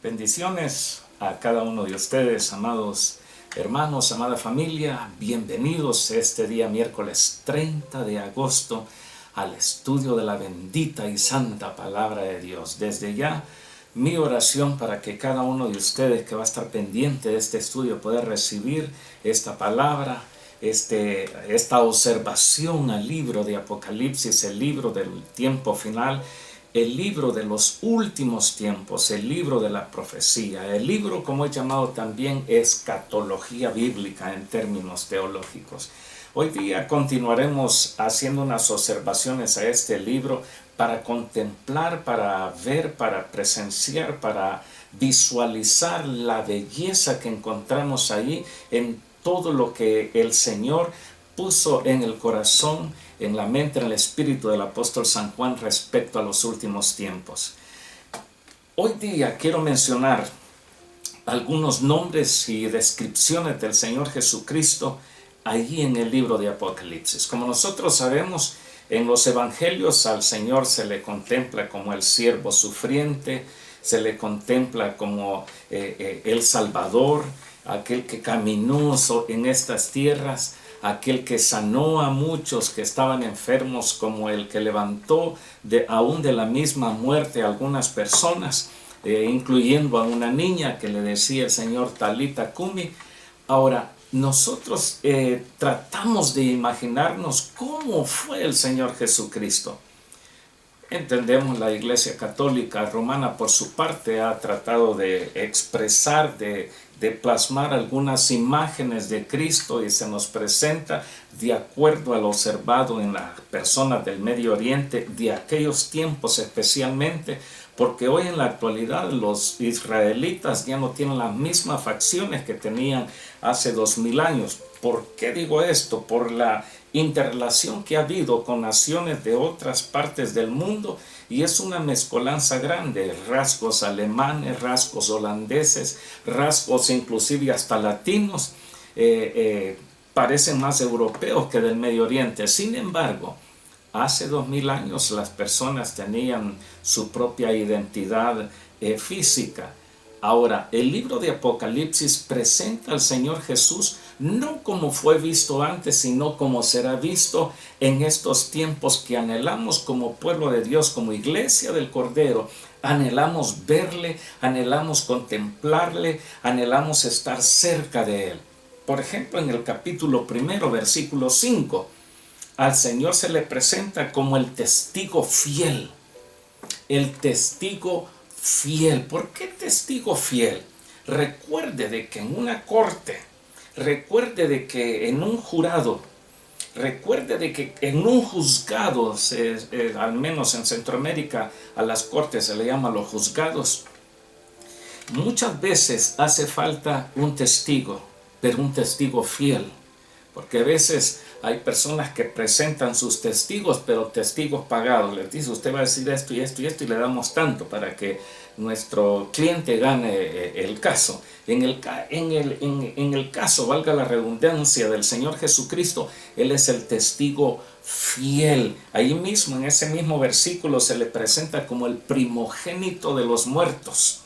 Bendiciones a cada uno de ustedes, amados hermanos, amada familia. Bienvenidos este día miércoles 30 de agosto al estudio de la bendita y santa palabra de Dios. Desde ya, mi oración para que cada uno de ustedes que va a estar pendiente de este estudio pueda recibir esta palabra, esta observación al libro de Apocalipsis, el libro del tiempo final, el libro de los últimos tiempos, el libro de la profecía, el libro, como he llamado también, escatología bíblica en términos teológicos. Hoy día continuaremos haciendo unas observaciones a este libro para contemplar, para ver, para presenciar, para visualizar la belleza que encontramos ahí en todo lo que el Señor puso en el corazón, en la mente, en el espíritu del apóstol San Juan respecto a los últimos tiempos. Hoy día quiero mencionar algunos nombres y descripciones del Señor Jesucristo allí en el libro de Apocalipsis. Como nosotros sabemos, en los evangelios al Señor se le contempla como el siervo sufriente, se le contempla como el Salvador, aquel que caminó en estas tierras, aquel que sanó a muchos que estaban enfermos, como el que levantó aún de la misma muerte a algunas personas, incluyendo a una niña que le decía el Señor Talita Kumi. Ahora, nosotros tratamos de imaginarnos cómo fue el Señor Jesucristo. Entendemos, la Iglesia Católica Romana por su parte ha tratado de expresar, de plasmar algunas imágenes de Cristo, y se nos presenta de acuerdo a lo observado en las personas del Medio Oriente de aquellos tiempos especialmente, porque hoy en la actualidad los israelitas ya no tienen las mismas facciones que tenían hace 2000 años. ¿Por qué digo esto? Por la interrelación que ha habido con naciones de otras partes del mundo, y es una mezcolanza grande, rasgos alemanes, rasgos holandeses, rasgos inclusive hasta latinos, parecen más europeos que del Medio Oriente. Sin embargo, hace 2000 años las personas tenían su propia identidad física. Ahora, el libro de Apocalipsis presenta al Señor Jesús no como fue visto antes, sino como será visto en estos tiempos que anhelamos como pueblo de Dios, como iglesia del Cordero. Anhelamos verle, anhelamos contemplarle, anhelamos estar cerca de él. Por ejemplo, en el capítulo 1, versículo 5, al Señor se le presenta como el testigo fiel. El testigo fiel. ¿Por qué testigo fiel? Recuerde de que en una corte, recuerde de que en un jurado, recuerde de que en un juzgado, al menos en Centroamérica a las cortes se le llama los juzgados, muchas veces hace falta un testigo, pero un testigo fiel. Porque a veces hay personas que presentan sus testigos, pero testigos pagados. Les dice, usted va a decir esto y esto y esto, y le damos tanto para que nuestro cliente gane el caso. En el caso, valga la redundancia, del Señor Jesucristo, Él es el testigo fiel. Ahí mismo, en ese mismo versículo, se le presenta como el primogénito de los muertos.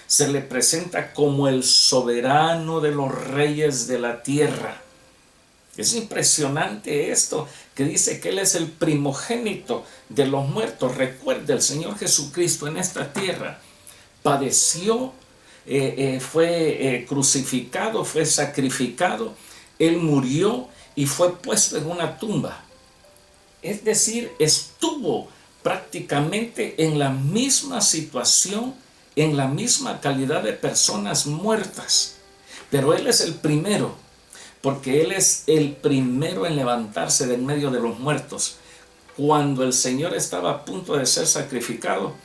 Se le presenta como el soberano de los reyes de la tierra. Es impresionante esto, que dice que Él es el primogénito de los muertos. Recuerde, el Señor Jesucristo en esta tierra padeció, fue crucificado, fue sacrificado, Él murió y fue puesto en una tumba. Es decir, estuvo prácticamente en la misma situación, en la misma calidad de personas muertas. Pero Él es el primero, porque Él es el primero en levantarse de en medio de los muertos. Cuando el Señor estaba a punto de ser sacrificado,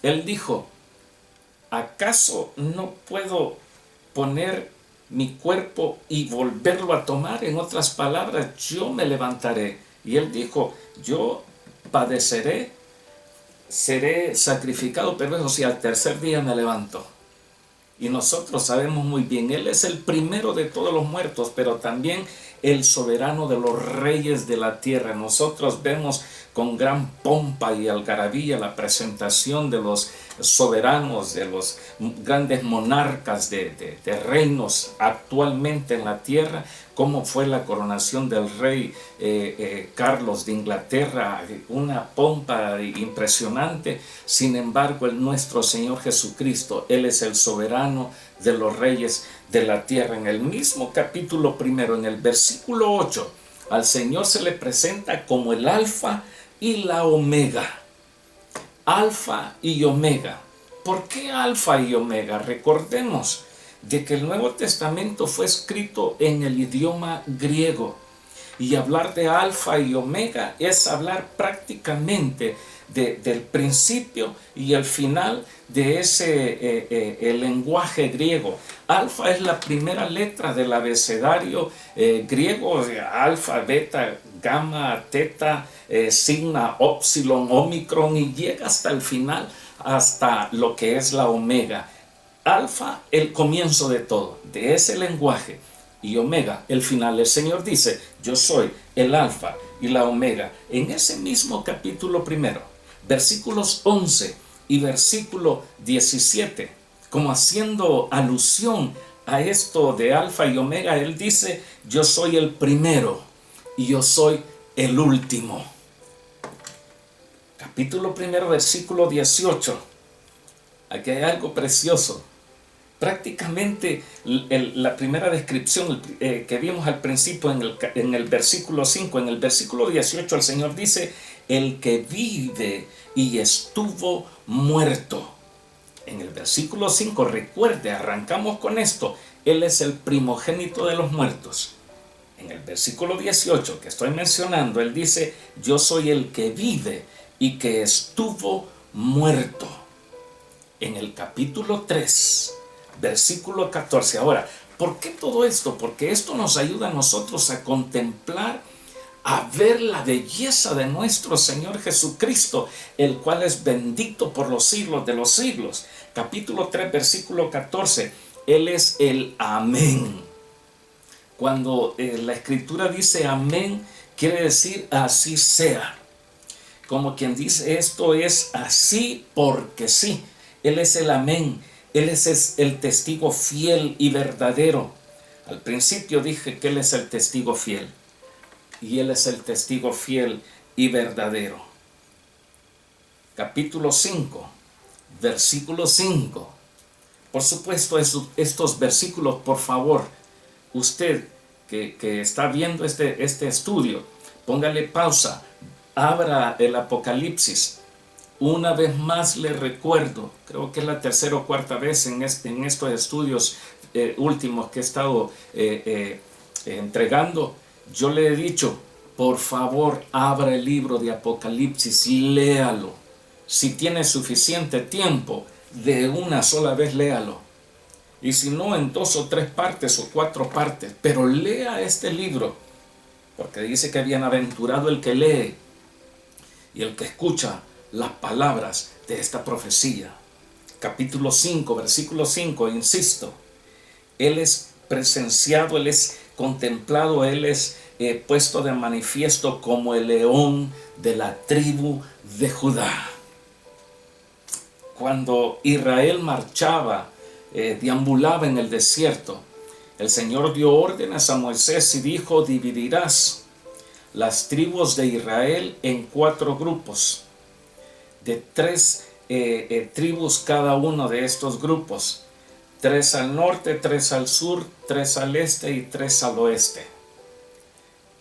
Él dijo, ¿acaso no puedo poner mi cuerpo y volverlo a tomar? En otras palabras, yo me levantaré. Y Él dijo, yo padeceré, seré sacrificado, pero eso sí, al tercer día me levanto. Y nosotros sabemos muy bien, Él es el primero de todos los muertos, pero también el soberano de los reyes de la tierra. Nosotros vemos con gran pompa y algarabía la presentación de los soberanos, de los grandes monarcas de reinos actualmente en la tierra, como fue la coronación del rey Carlos de Inglaterra, una pompa impresionante. Sin embargo, nuestro Señor Jesucristo, Él es el soberano de los reyes de la tierra. En el mismo capítulo primero, en el versículo 8, al Señor se le presenta como el Alfa y la Omega. Alfa y Omega. ¿Por qué Alfa y Omega? Recordemos de que el Nuevo Testamento fue escrito en el idioma griego, y hablar de Alfa y Omega es hablar prácticamente del principio y el final de ese el lenguaje griego. Alfa es la primera letra del abecedario griego, alfa, beta, gamma, teta, sigma, epsilon, omicron, y llega hasta el final, hasta lo que es la omega. Alfa, el comienzo de todo, de ese lenguaje, y omega, el final. El Señor dice: yo soy el alfa y la omega. En ese mismo capítulo primero, versículos 11 y versículo 17, como haciendo alusión a esto de alfa y omega, Él dice: yo soy el primero y yo soy el último. Capítulo primero, versículo 18. Aquí hay algo precioso. Prácticamente la primera descripción que vimos al principio en el versículo 5, en el versículo 18 el Señor dice: el que vive y estuvo muerto. En el versículo 5, recuerde, arrancamos con esto: Él es el primogénito de los muertos. En el versículo 18 que estoy mencionando, Él dice: yo soy el que vive y que estuvo muerto. En el capítulo 3, versículo 14. Ahora, ¿por qué todo esto? Porque esto nos ayuda a nosotros a contemplar, a ver la belleza de nuestro Señor Jesucristo, el cual es bendito por los siglos de los siglos. Capítulo 3, versículo 14. Él es el amén. Cuando la Escritura dice amén, quiere decir así sea. Como quien dice, esto es así porque sí. Él es el amén. Él es el testigo fiel y verdadero. Al principio dije que Él es el testigo fiel. Y Él es el testigo fiel y verdadero. Capítulo 5, versículo 5. Por supuesto, estos versículos, por favor, usted que está viendo este estudio, póngale pausa, abra el Apocalipsis. Una vez más le recuerdo, creo que es la tercera o cuarta vez en estos estudios últimos que he estado entregando, yo le he dicho: por favor, abra el libro de Apocalipsis y léalo. Si tiene suficiente tiempo, de una sola vez léalo. Y si no, en 2 o 3 partes o 4 partes, pero lea este libro, porque dice que bienaventurado el que lee y el que escucha las palabras de esta profecía. Capítulo 5, versículo 5, insisto, Él es presenciado, Él es contemplado, Él es puesto de manifiesto como el león de la tribu de Judá. Cuando Israel marchaba, deambulaba en el desierto, el Señor dio órdenes a Moisés y dijo: dividirás las tribus de Israel en 4 grupos, de 3 tribus cada uno de estos grupos, 3 al norte, 3 al sur, 3 al este y 3 al oeste.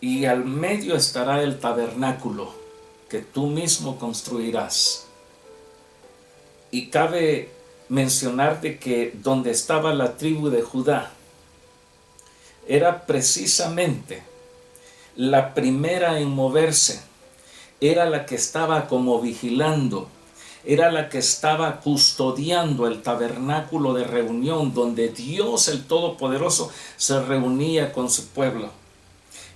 Y al medio estará el tabernáculo que tú mismo construirás. Y cabe mencionar de que donde estaba la tribu de Judá era precisamente la primera en moverse, era la que estaba como vigilando, era la que estaba custodiando el tabernáculo de reunión donde Dios el Todopoderoso se reunía con su pueblo.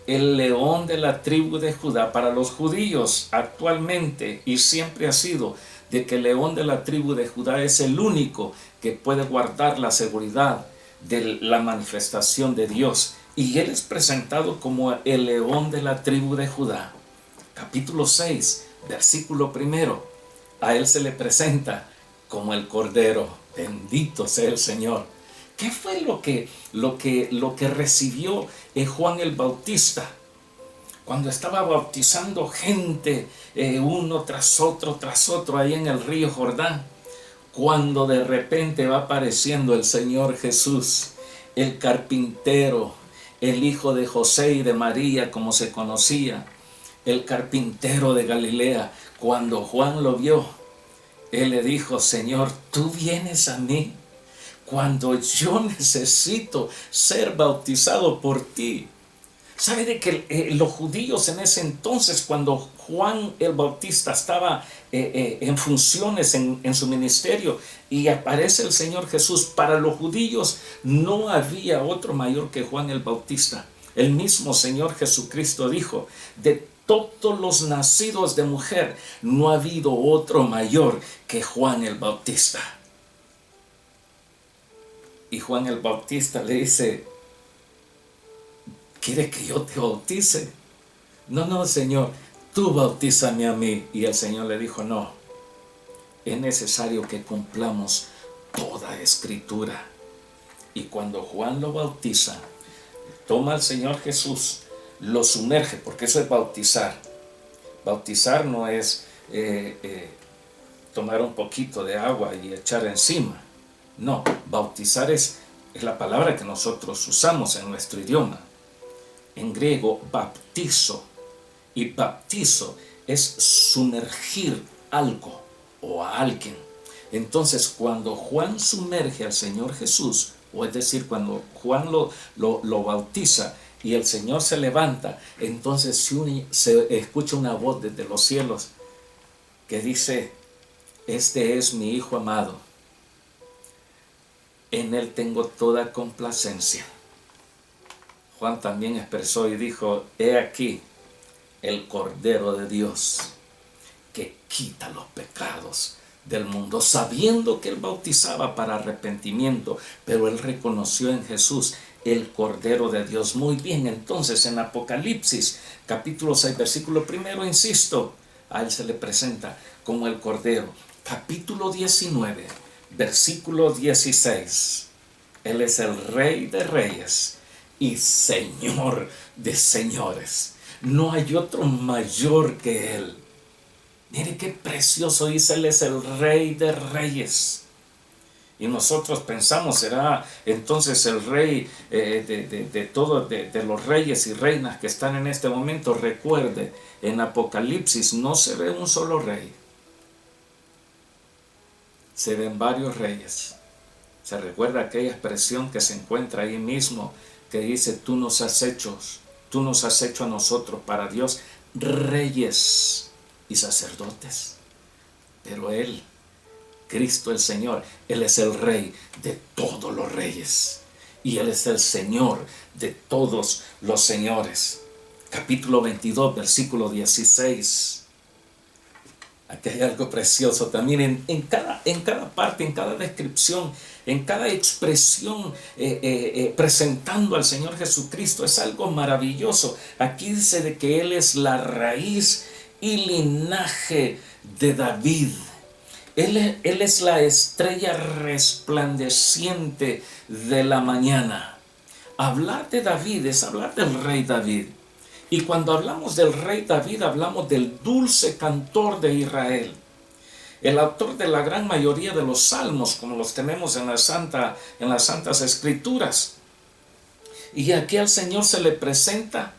El león de la tribu de Judá, para los judíos actualmente y siempre ha sido de que el león de la tribu de Judá es el único que puede guardar la seguridad de la manifestación de Dios, y Él es presentado como el león de la tribu de Judá. capítulo 6, versículo 1, a él se le presenta como el Cordero. Bendito sea el Señor. ¿Qué fue lo que recibió Juan el Bautista? Cuando estaba bautizando gente, uno tras otro, ahí en el río Jordán, cuando de repente va apareciendo el Señor Jesús, el carpintero, el hijo de José y de María, como se conocía, el carpintero de Galilea. Cuando Juan lo vio, él le dijo: Señor, tú vienes a mí cuando yo necesito ser bautizado por ti. ¿Sabe de que los judíos en ese entonces, cuando Juan el Bautista estaba en funciones en su ministerio y aparece el Señor Jesús, para los judíos no había otro mayor que Juan el Bautista? El mismo Señor Jesucristo dijo: de todos los nacidos de mujer no ha habido otro mayor que Juan el Bautista. Y Juan el Bautista le dice: ¿quiere que yo te bautice? No, no, Señor, tú bautízame a mí. Y el Señor le dijo: no, es necesario que cumplamos toda escritura. Y cuando Juan lo bautiza, toma al Señor Jesús, lo sumerge, porque eso es bautizar. Bautizar no es tomar un poquito de agua y echar encima. No, bautizar es la palabra que nosotros usamos en nuestro idioma. En griego, baptizo. Y baptizo es sumergir algo o a alguien. Entonces, cuando Juan sumerge al Señor Jesús, o es decir, cuando Juan lo bautiza y el Señor se levanta, entonces se escucha una voz desde los cielos que dice: este es mi Hijo amado, en él tengo toda complacencia. Juan también expresó y dijo: he aquí el Cordero de Dios que quita los pecados del mundo, sabiendo que él bautizaba para arrepentimiento, pero él reconoció en Jesús el Cordero de Dios. Muy bien, entonces en Apocalipsis capítulo 6 versículo 1, insisto, a él se le presenta como el Cordero. Capítulo 19 versículo 16, él es el Rey de Reyes y Señor de señores. No hay otro mayor que él. Mire qué precioso dice: él es el Rey de Reyes. Y nosotros pensamos, ¿será entonces el Rey de los reyes y reinas que están en este momento? Recuerde, en Apocalipsis no se ve un solo rey, se ven varios reyes. Se recuerda aquella expresión que se encuentra ahí mismo, que dice: tú nos has hecho a nosotros para Dios reyes y sacerdotes. Pero él, Cristo el Señor, él es el Rey de todos los reyes y él es el Señor de todos los señores. Capítulo 22 versículo 16. Aquí hay algo precioso también en cada parte, en cada descripción, en cada expresión presentando al Señor Jesucristo. Es algo maravilloso. Aquí dice de que él es la raíz y linaje de David. Él es la estrella resplandeciente de la mañana. Hablar de David es hablar del rey David. Y cuando hablamos del rey David, hablamos del dulce cantor de Israel, el autor de la gran mayoría de los salmos, como los tenemos en las Santas Escrituras. Y aquí al Señor se le presenta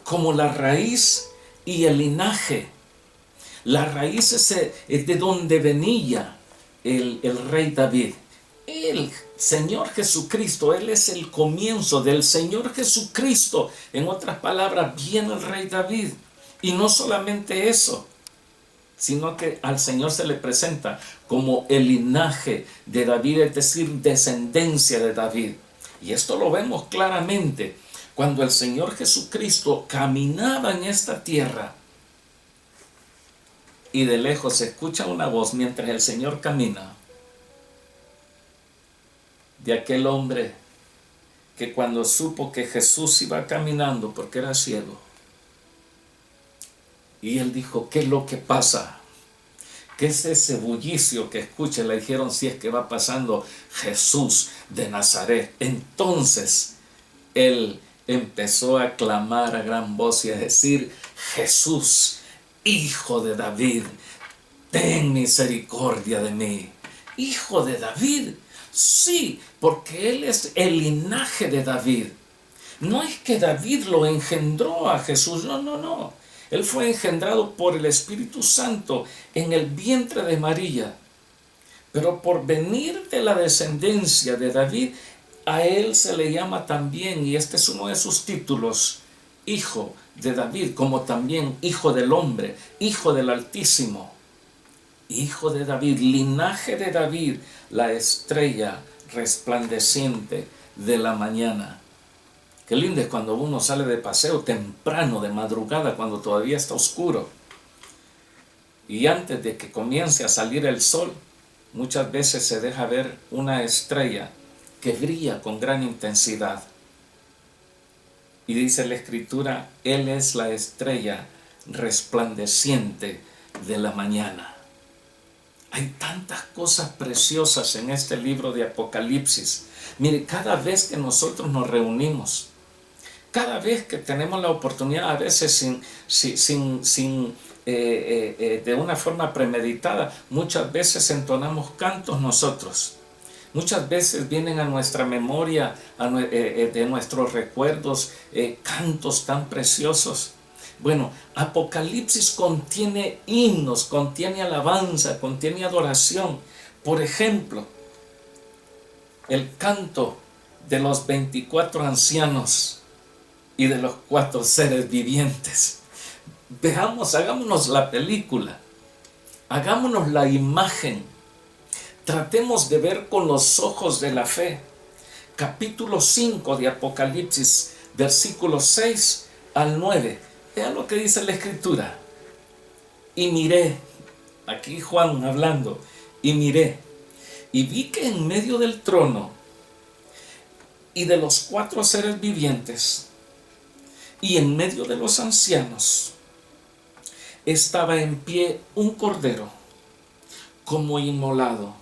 como la raíz y el linaje. La raíz es de donde venía el rey David. El Señor Jesucristo, él es el comienzo del Señor Jesucristo. En otras palabras, viene el rey David. Y no solamente eso, sino que al Señor se le presenta como el linaje de David, es decir, descendencia de David. Y esto lo vemos claramente cuando el Señor Jesucristo caminaba en esta tierra. Y de lejos se escucha una voz mientras el Señor camina, de aquel hombre que cuando supo que Jesús iba caminando, porque era ciego, Y él dijo, ¿qué es lo que pasa? ¿Qué es ese bullicio que escucha? Le dijeron, si es que va pasando Jesús de Nazaret. Entonces él empezó a clamar a gran voz y a decir, Jesús, hijo de David, ten misericordia de mí. Hijo de David, sí, porque él es el linaje de David. No es que David lo engendró a Jesús, no, no, no. Él fue engendrado por el Espíritu Santo en el vientre de María. Pero por venir de la descendencia de David, a él se le llama también, y este es uno de sus títulos, Hijo de David, como también Hijo del Hombre, Hijo del Altísimo. Hijo de David, linaje de David, la estrella resplandeciente de la mañana. Qué lindo es cuando uno sale de paseo temprano, de madrugada, cuando todavía está oscuro. Y antes de que comience a salir el sol, muchas veces se deja ver una estrella que brilla con gran intensidad. Y dice la Escritura, Él es la estrella resplandeciente de la mañana. Hay tantas cosas preciosas en este libro de Apocalipsis. Mire, cada vez que nosotros nos reunimos, cada vez que tenemos la oportunidad, a veces de una forma premeditada, muchas veces entonamos cantos nosotros. Muchas veces vienen a nuestra memoria, de nuestros recuerdos, cantos tan preciosos. Bueno, Apocalipsis contiene himnos, contiene alabanza, contiene adoración. Por ejemplo, el canto de los 24 ancianos y de los 4 seres vivientes. Veamos, hagámonos la película, hagámonos la imagen, tratemos de ver con los ojos de la fe. Capítulo 5 de Apocalipsis, versículos 6 al 9. Vean lo que dice la Escritura. Y miré, aquí Juan hablando, y miré, y vi que en medio del trono y de los 4 seres vivientes, y en medio de los ancianos, estaba en pie un cordero, como inmolado,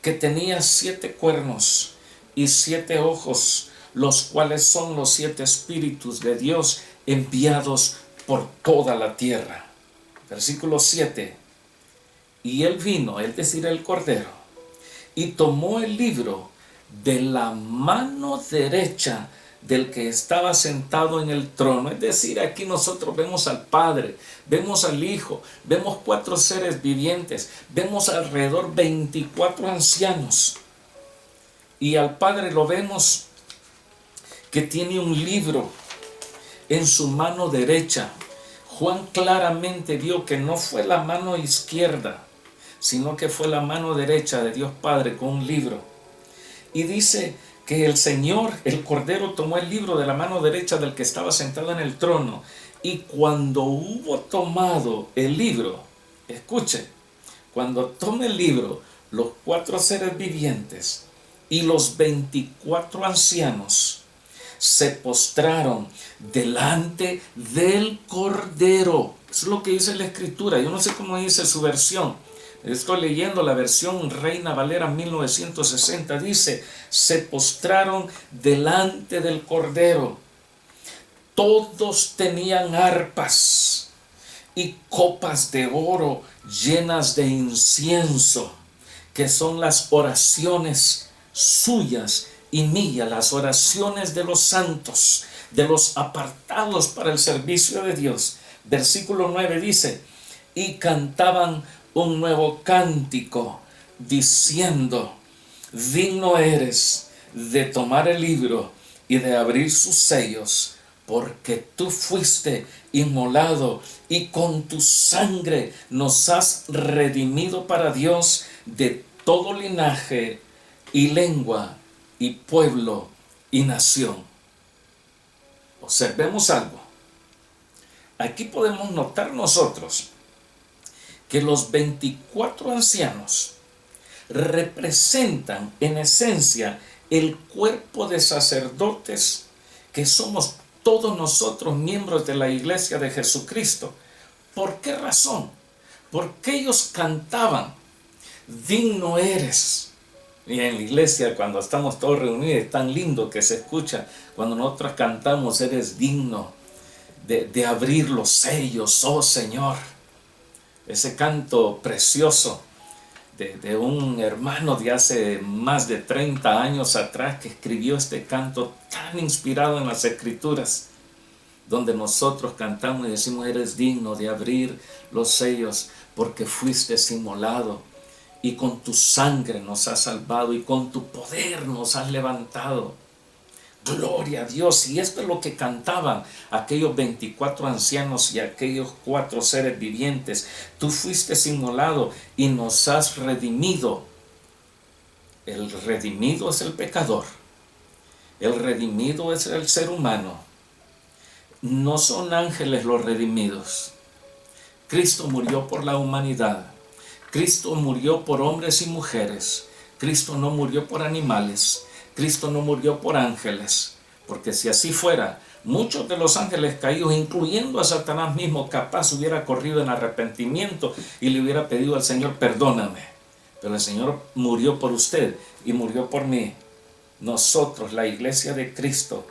que tenía 7 cuernos y 7 ojos, los cuales son los 7 espíritus de Dios enviados por toda la tierra. Versículo 7. Y él vino, es decir, el cordero, y tomó el libro de la mano derecha del que estaba sentado en el trono. Es decir, aquí nosotros vemos al Padre, vemos al Hijo, vemos 4 seres vivientes, vemos alrededor 24 ancianos. Y al Padre lo vemos que tiene un libro en su mano derecha. Juan claramente vio que no fue la mano izquierda, sino que fue la mano derecha de Dios Padre con un libro. Y dice que el Señor, el Cordero, tomó el libro de la mano derecha del que estaba sentado en el trono. Y cuando hubo tomado el libro, escuche, cuando toma el libro, los 4 seres vivientes y los 24 ancianos se postraron delante del Cordero. Eso es lo que dice la Escritura. Yo no sé cómo dice su versión. Estoy leyendo la versión Reina Valera 1960. Dice, se postraron delante del Cordero. Todos tenían arpas y copas de oro llenas de incienso, que son las oraciones suyas y mías, las oraciones de los santos, de los apartados para el servicio de Dios. Versículo 9 dice, y cantaban un nuevo cántico, diciendo, digno eres de tomar el libro y de abrir sus sellos, porque tú fuiste inmolado y con tu sangre nos has redimido para Dios de todo linaje y lengua y pueblo y nación. Observemos algo. Aquí podemos notar nosotros que los 24 ancianos representan en esencia el cuerpo de sacerdotes que somos todos nosotros miembros de la Iglesia de Jesucristo, ¿Por qué razón? Porque ellos cantaban, digno eres. Y en la iglesia, cuando estamos todos reunidos, es tan lindo que se escucha cuando nosotros cantamos, eres digno de abrir los sellos, oh Señor. Ese canto precioso de un hermano de hace más de 30 años atrás que escribió este canto tan inspirado en las Escrituras, donde nosotros cantamos y decimos, eres digno de abrir los sellos porque fuiste inmolado y con tu sangre nos has salvado y con tu poder nos has levantado. Gloria a Dios. Y esto es lo que cantaban aquellos 24 ancianos y aquellos 4 seres vivientes. Tú fuiste inmolado y nos has redimido. El redimido es el pecador. El redimido es el ser humano. No son ángeles los redimidos. Cristo murió por la humanidad. Cristo murió por hombres y mujeres. Cristo no murió por animales. Cristo no murió por ángeles, porque si así fuera, muchos de los ángeles caídos, incluyendo a Satanás mismo, capaz hubiera corrido en arrepentimiento y le hubiera pedido al Señor, perdóname. Pero el Señor murió por usted y murió por mí. Nosotros, la iglesia de Cristo,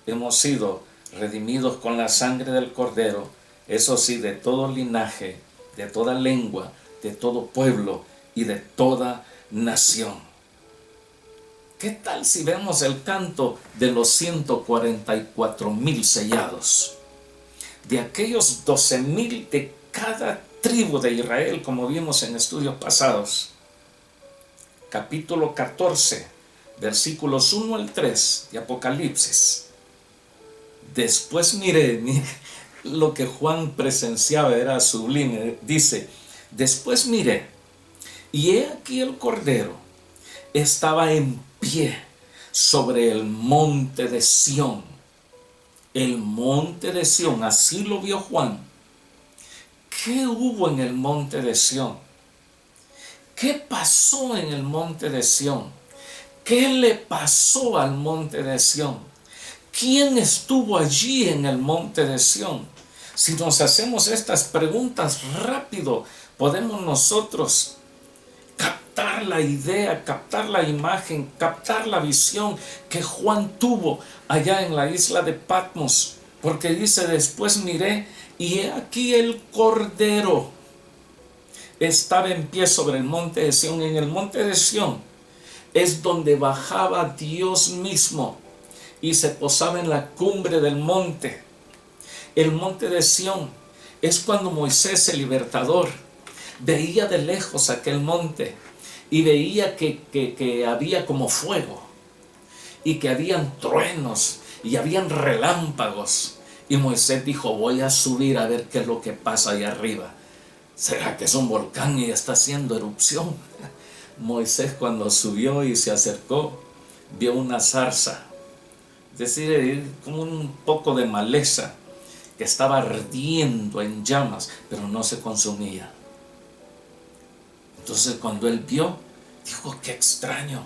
hemos sido redimidos con la sangre del Cordero, eso sí, de todo linaje, de toda lengua, de todo pueblo y de toda nación. ¿Qué tal si vemos el canto de los 144,000 sellados? De aquellos 12,000 de cada tribu de Israel, como vimos en estudios pasados. Capítulo 14, versículos 1 al 3 de Apocalipsis. Después mire lo que Juan presenciaba, era sublime. Dice, después miré, y he aquí el Cordero estaba en pie sobre el monte de Sión. El monte de Sión, así lo vio Juan. ¿Qué hubo en el monte de Sión? ¿Qué pasó en el monte de Sión? ¿Qué le pasó al monte de Sión? ¿Quién estuvo allí en el monte de Sión? Si nos hacemos estas preguntas rápido, podemos nosotros captar la idea, captar la imagen, captar la visión que Juan tuvo allá en la isla de Patmos, porque dice, después miré y he aquí el Cordero estaba en pie sobre el monte de Sión. En el monte de Sión es donde bajaba Dios mismo y se posaba en la cumbre del monte. El monte de Sión es cuando Moisés, el libertador, veía de lejos aquel monte y veía que había como fuego y que habían truenos y habían relámpagos, y Moisés dijo, voy a subir a ver qué es lo que pasa allá arriba. ¿Será que es un volcán y está haciendo erupción? Moisés, cuando subió y se acercó, vio una zarza, es decir, como un poco de maleza que estaba ardiendo en llamas, pero no se consumía. Entonces cuando él vio, dijo, qué extraño,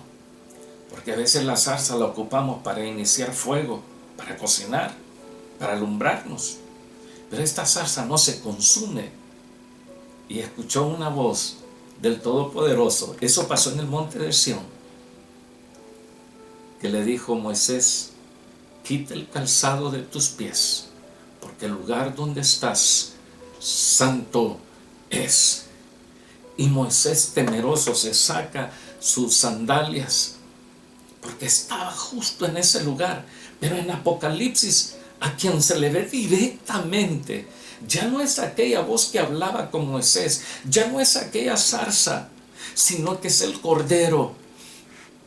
porque a veces la zarza la ocupamos para iniciar fuego, para cocinar, para alumbrarnos, pero esta zarza no se consume. Y escuchó una voz del Todopoderoso, eso pasó en el monte de Sión, que le dijo, Moisés, quita el calzado de tus pies, porque el lugar donde estás, santo es. Y Moisés, temeroso, se saca sus sandalias, porque estaba justo en ese lugar. Pero en Apocalipsis, a quien se le ve directamente, ya no es aquella voz que hablaba con Moisés, ya no es aquella zarza, sino que es el Cordero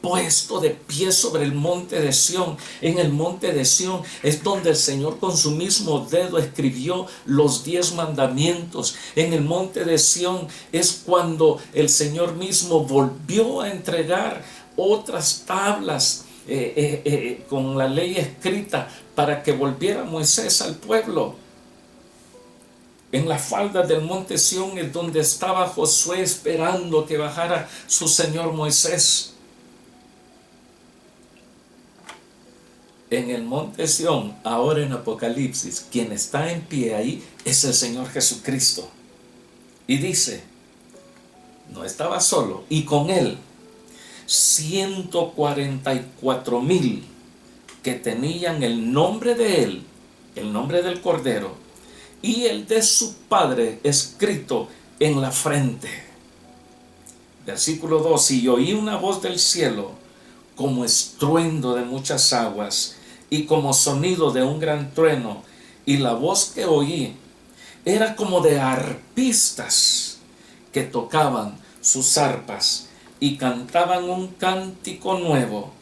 puesto de pie sobre el monte de Sión. En el monte de Sión es donde el Señor con su mismo dedo escribió los 10 mandamientos. En el monte de Sión es cuando el Señor mismo volvió a entregar otras tablas con la ley escrita para que volviera Moisés al pueblo. En las faldas del monte Sión es donde estaba Josué esperando que bajara su Señor Moisés. en el monte Sión, ahora en Apocalipsis, quien está en pie ahí es el Señor Jesucristo. Y dice, no estaba solo, y con él 144,000 que tenían el nombre de él, el nombre del Cordero, y el de su Padre escrito en la frente. Versículo 2, y oí una voz del cielo, como estruendo de muchas aguas, y como sonido de un gran trueno, y la voz que oí era como de arpistas que tocaban sus arpas y cantaban un cántico nuevo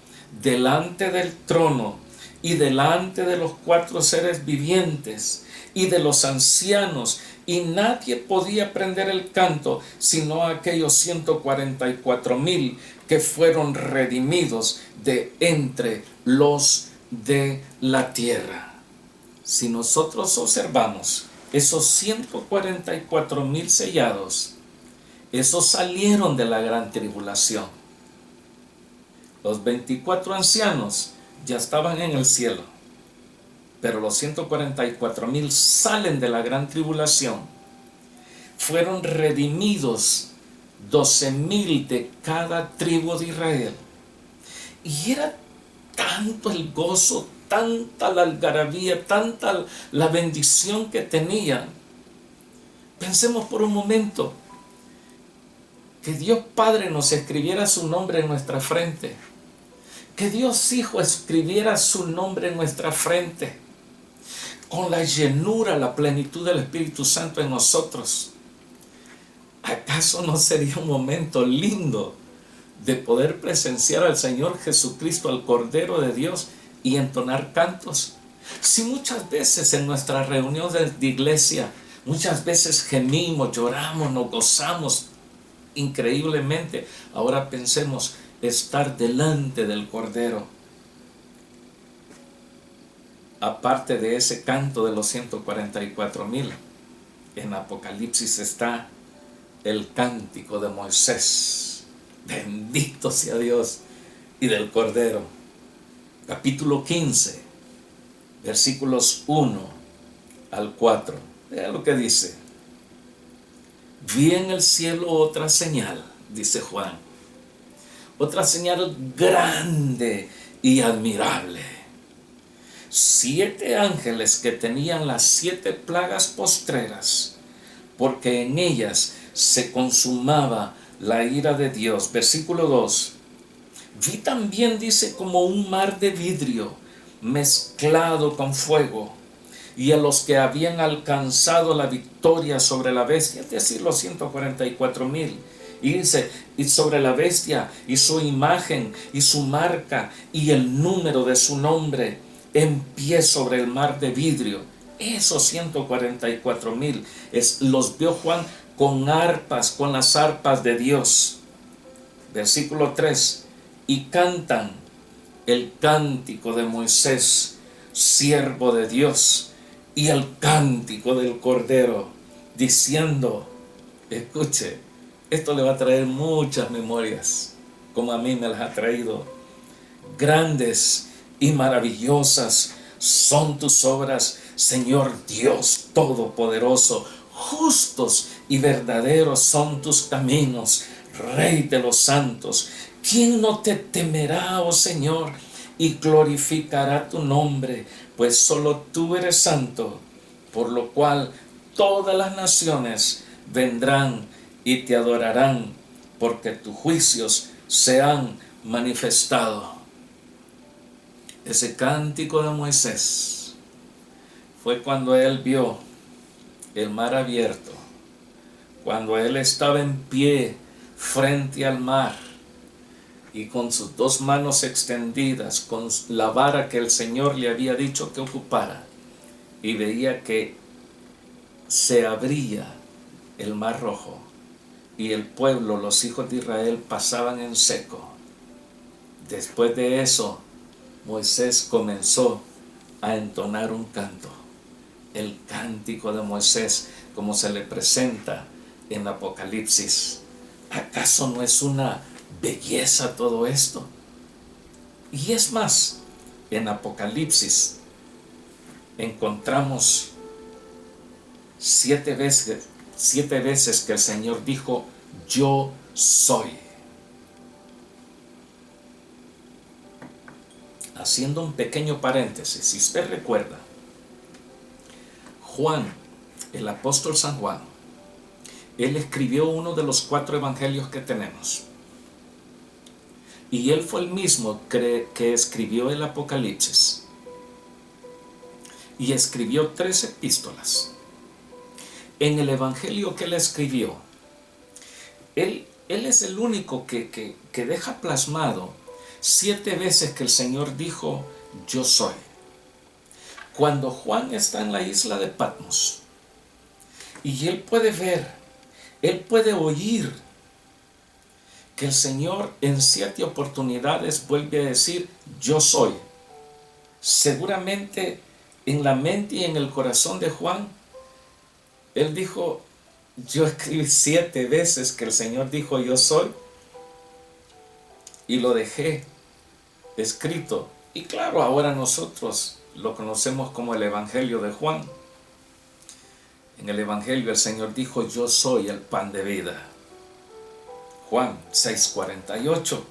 delante del trono y delante de los 4 seres vivientes y de los ancianos, y nadie podía aprender el canto sino aquellos 144,000 que fueron redimidos de entre los de la tierra. Si nosotros observamos esos 144,000 sellados, esos salieron de la gran tribulación. Los 24 ancianos ya estaban en el cielo, pero los 144,000 salen de la gran tribulación. Fueron redimidos 12,000 de cada tribu de Israel. Y era tanto el gozo, tanta la algarabía, tanta la bendición que tenían. Pensemos por un momento que Dios Padre nos escribiera su nombre en nuestra frente, que Dios Hijo escribiera su nombre en nuestra frente, con la llenura, la plenitud del Espíritu Santo en nosotros. ¿Acaso no sería un momento lindo de poder presenciar al Señor Jesucristo, al Cordero de Dios, y entonar cantos? Si muchas veces en nuestras reuniones de iglesia, muchas veces gemimos, lloramos, nos gozamos increíblemente, ahora pensemos estar delante del Cordero. Aparte de ese canto de los 144,000, en Apocalipsis está el cántico de Moisés, bendito sea Dios, y del Cordero. Capítulo 15, versículos 1 al 4. Vea lo que dice. Vi en el cielo otra señal, dice Juan, otra señal grande y admirable. 7 ángeles que tenían las 7 plagas postreras, porque en ellas se consumaba la ira de Dios. Versículo 2. Vi también, dice, como un mar de vidrio mezclado con fuego, y a los que habían alcanzado la victoria sobre la bestia, es decir, los 144,000, y dice, y sobre la bestia y su imagen y su marca y el número de su nombre, en pie sobre el mar de vidrio. Esos 144,000 los vio Juan con arpas, con las arpas de Dios. Versículo 3. Y cantan el cántico de Moisés, siervo de Dios, y el cántico del Cordero, diciendo, escuche, esto le va a traer muchas memorias, como a mí me las ha traído. Grandes y maravillosas son tus obras, Señor Dios Todopoderoso. Justos y verdaderos son tus caminos, Rey de los santos. ¿Quién no te temerá, oh Señor, y glorificará tu nombre? Pues solo tú eres santo, por lo cual todas las naciones vendrán y te adorarán, porque tus juicios se han manifestado. Ese cántico de Moisés fue cuando él vio el mar abierto, cuando él estaba en pie frente al mar y con sus 2 manos extendidas, con la vara que el Señor le había dicho que ocupara, y veía que se abría el mar rojo y el pueblo, los hijos de Israel, pasaban en seco. Después de eso, Moisés comenzó a entonar un canto, el cántico de Moisés, como se le presenta en Apocalipsis. ¿Acaso no es una belleza todo esto? Y es más, en Apocalipsis encontramos 7 veces que el Señor dijo, yo soy. Haciendo un pequeño paréntesis, si usted recuerda, Juan, el apóstol San Juan, él escribió uno de los 4 evangelios que tenemos. Y él fue el mismo que escribió el Apocalipsis. Y escribió 3 epístolas. En el evangelio que él escribió, él es el único que deja plasmado 7 veces que el Señor dijo, yo soy. Cuando Juan está en la isla de Patmos, y él puede ver, él puede oír que el Señor en 7 oportunidades vuelve a decir, yo soy. Seguramente en la mente y en el corazón de Juan, él dijo, yo escribí 7 veces que el Señor dijo, yo soy, y lo dejé escrito. Y claro, ahora nosotros lo conocemos como el Evangelio de Juan. En el Evangelio el Señor dijo, yo soy el pan de vida. Juan 6:48.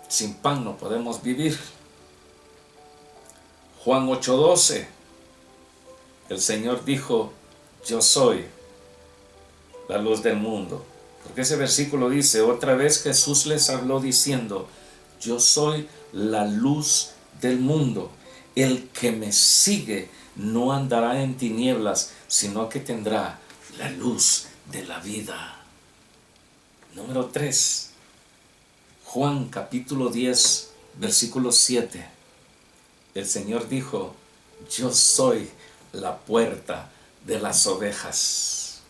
Sin pan no podemos vivir. Juan 8:12. El Señor dijo, yo soy la luz del mundo. Porque ese versículo dice, otra vez Jesús les habló diciendo, yo soy la luz del mundo. El que me sigue no andará en tinieblas, sino que tendrá la luz de la vida. Número 3. Juan capítulo 10, versículo 7. El Señor dijo, yo soy la puerta de las ovejas.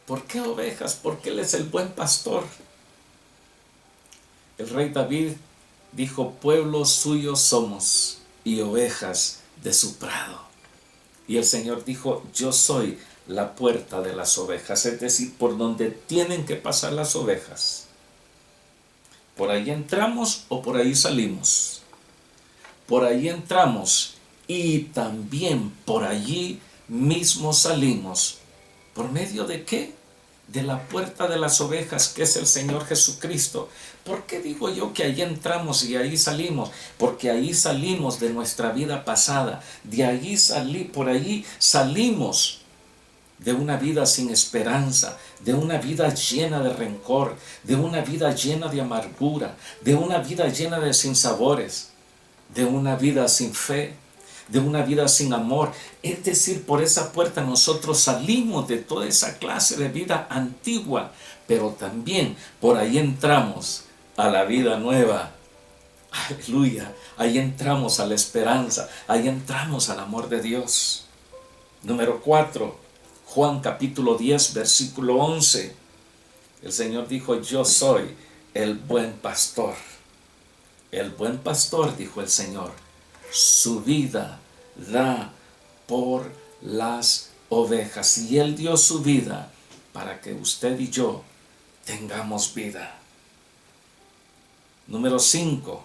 ¿Por qué ovejas? Porque Él es el buen pastor. El rey David dijo, pueblo suyo somos y ovejas de su prado. Y el Señor dijo, yo soy la puerta de las ovejas, es decir, por donde tienen que pasar las ovejas. Por ahí entramos o por ahí salimos. Por ahí entramos y también por allí mismo salimos. ¿Por medio de qué? De la puerta de las ovejas, que es el Señor Jesucristo. ¿Por qué digo yo que ahí entramos y ahí salimos? Porque ahí salimos de nuestra vida pasada. Por allí salimos de una vida sin esperanza, de una vida llena de rencor, de una vida llena de amargura, de una vida llena de sinsabores, de una vida sin fe, de una vida sin amor. Es decir, por esa puerta nosotros salimos de toda esa clase de vida antigua, pero también por ahí entramos a la vida nueva. Aleluya. Ahí entramos a la esperanza, ahí entramos al amor de Dios. Número 4. Juan capítulo 10, versículo 11. El Señor dijo, yo soy el buen pastor. El buen pastor, dijo el Señor, su vida da por las ovejas. Y Él dio su vida para que usted y yo tengamos vida. Número 5.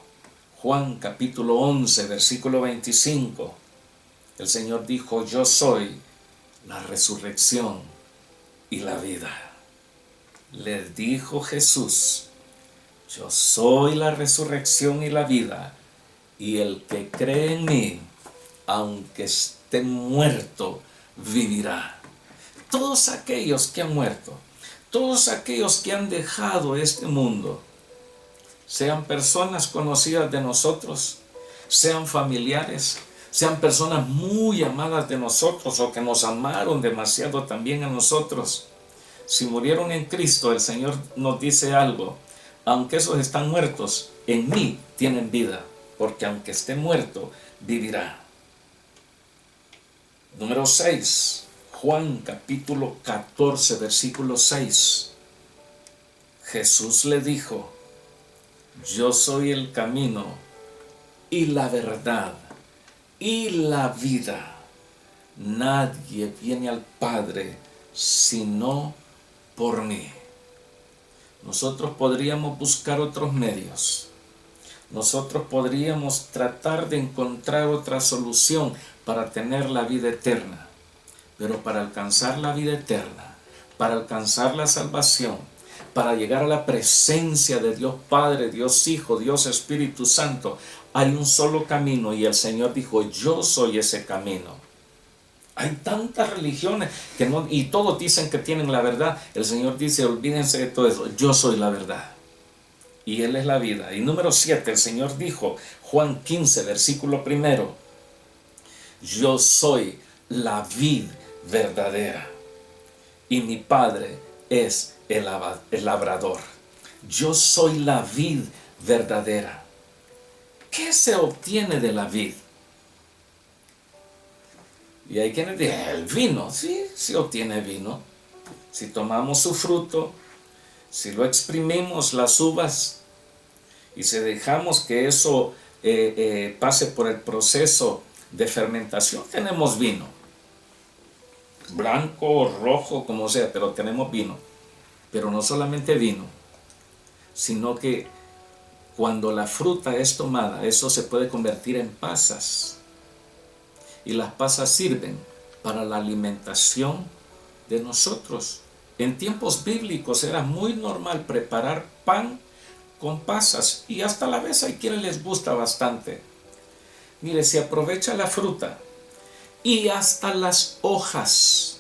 Juan capítulo 11, versículo 25. El Señor dijo, yo soy la resurrección y la vida. Le dijo Jesús, yo soy la resurrección y la vida, y el que cree en mí, aunque esté muerto, vivirá. Todos aquellos que han muerto, todos aquellos que han dejado este mundo, sean personas conocidas de nosotros, sean familiares, sean personas muy amadas de nosotros o que nos amaron demasiado también a nosotros. Si murieron en Cristo, el Señor nos dice algo, aunque esos están muertos, en mí tienen vida, porque aunque esté muerto, vivirá. Número 6, Juan capítulo 14, versículo 6. Jesús le dijo, yo soy el camino y la verdad y la vida. Nadie viene al Padre sino por mí. Nosotros podríamos buscar otros medios. nosotros podríamos tratar de encontrar otra solución para tener la vida eterna. Pero para alcanzar la vida eterna, para alcanzar la salvación, para llegar a la presencia de Dios Padre, Dios Hijo, Dios Espíritu Santo, hay un solo camino, y el Señor dijo: yo soy ese camino. Hay tantas religiones que no, y todos dicen que tienen la verdad. El Señor dice: olvídense de todo eso, yo soy la verdad y Él es la vida. Y número 7, el Señor dijo, Juan 15, versículo 1: yo soy la vid verdadera y mi Padre es el labrador. Yo soy la vid verdadera. ¿Qué se obtiene de la vid? Y hay quienes dicen: el vino. Sí, se obtiene vino. Si tomamos su fruto, si lo exprimimos, las uvas, y si dejamos que eso pase por el proceso de fermentación, tenemos vino. Blanco, rojo, como sea, pero tenemos vino. Pero no solamente vino, sino que cuando la fruta es tomada, eso se puede convertir en pasas. Y las pasas sirven para la alimentación de nosotros. En tiempos bíblicos era muy normal preparar pan con pasas, y hasta a la vez hay quienes les gusta bastante. Mire, se aprovecha la fruta y hasta las hojas.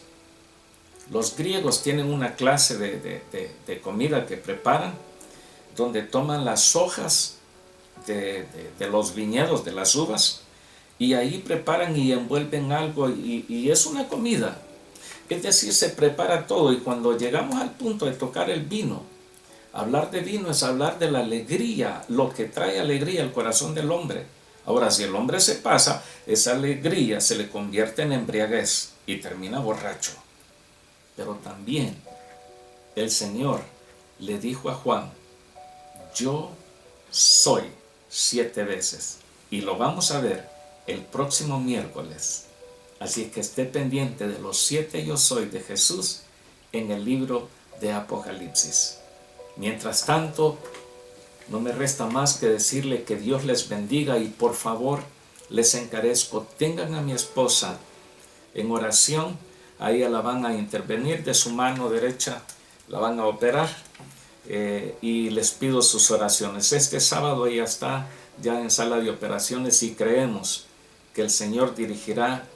Los griegos tienen una clase de comida que preparan, donde toman las hojas de los viñedos, de las uvas, y ahí preparan y envuelven algo, y es una comida. Es decir, se prepara todo, y cuando llegamos al punto de tocar el vino, hablar de vino es hablar de la alegría, lo que trae alegría al corazón del hombre. Ahora, si el hombre se pasa, esa alegría se le convierte en embriaguez y termina borracho. Pero también el Señor le dijo a Juan: yo soy 7 veces. Y lo vamos a ver el próximo miércoles. Así que esté pendiente de los 7 yo soy de Jesús en el libro de Apocalipsis. Mientras tanto, no me resta más que decirle que Dios les bendiga, y por favor les encarezco, tengan a mi esposa en oración. A ella la van a intervenir de su mano derecha, la van a operar, y les pido sus oraciones. Este sábado ella está ya en sala de operaciones, y creemos que el Señor dirigirá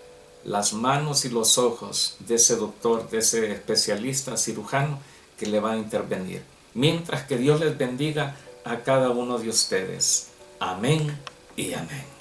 las manos y los ojos de ese doctor, de ese especialista cirujano que le va a intervenir. Mientras, que Dios les bendiga a cada uno de ustedes. Amén y amén.